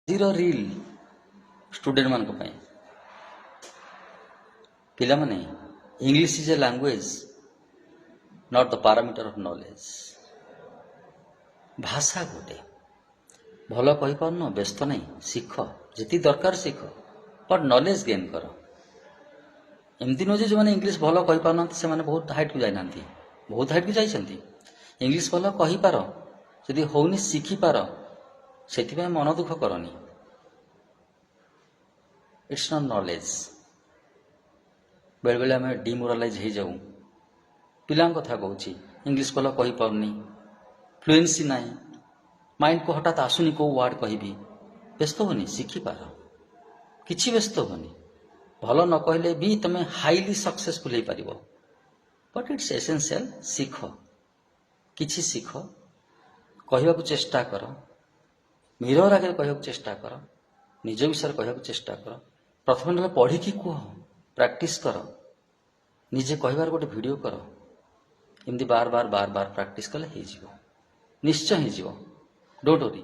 ଆଜିର ରିଲ୍ ଷ୍ଟୁଡେଣ୍ଟମାନଙ୍କ ପାଇଁ ପିଲାମାନେ English is a language not the parameter of knowledge. ଭାଷା ଗୋଟେ ଭଲ କହିପାରୁନ ବ୍ୟସ୍ତ ନାହିଁ, ଶିଖ, ଯେତିକି ଦରକାର ଶିଖ, ବଟ୍ ନଲେଜ ଗେନ୍ କର। ଏମିତି ନୁହେଁ ଯେ ଯେଉଁମାନେ ଇଂଲିଶ ଭଲ କହିପାରୁନାହାନ୍ତି ସେମାନେ ବହୁତ ହାଇଟ୍କୁ ଯାଇନାହାନ୍ତି, ବହୁତ ହାଇଟ୍କୁ ଯାଇଛନ୍ତି। ଇଂଲିଶ ଭଲ କହିପାର, ଯଦି ହଉନି ଶିଖିପାର, ସେଥିପାଇଁ ମନ ଦୁଃଖ କରନି। It's not knowledge. ବେଳେବେଳେ ଆମେ ଡିମୋରାଲାଇଜ ହେଇଯାଉ। ପିଲାଙ୍କ କଥା କହୁଛି, ଇଂଲିଶ ଭଲ କହିପାରୁନି, ଫ୍ଲୁଏନ୍ସି ନାହିଁ, ମାଇଣ୍ଡକୁ ହଠାତ୍ ଆସୁନି କେଉଁ ୱାର୍ଡ କହିବି। ବ୍ୟସ୍ତ ହୁଅନି, ଶିଖିପାର, କିଛି ବ୍ୟସ୍ତ ହୁଅନି। ଭଲ ନ କହିଲେ ବି ତମେ ହାଇଲି ସକ୍ସେସଫୁଲ ହେଇପାରିବ। But it's essential. ଶିଖ, କିଛି ଶିଖ, କହିବାକୁ ଚେଷ୍ଟା କର, ମିରର ଆଗରେ କହିବାକୁ ଚେଷ୍ଟା କର, ନିଜ ବିଷୟରେ କହିବାକୁ ଚେଷ୍ଟା କର। ପ୍ରଥମେ ନହେଲେ ପଢ଼ିକି କୁହ, ପ୍ରାକ୍ଟିସ୍ କର, ନିଜେ କହିବାର ଗୋଟେ ଭିଡ଼ିଓ କର। ଏମିତି ବାର ବାର ପ୍ରାକ୍ଟିସ୍ କଲେ ହେଇଯିବ, ନିଶ୍ଚୟ ହେଇଯିବ। Don't worry.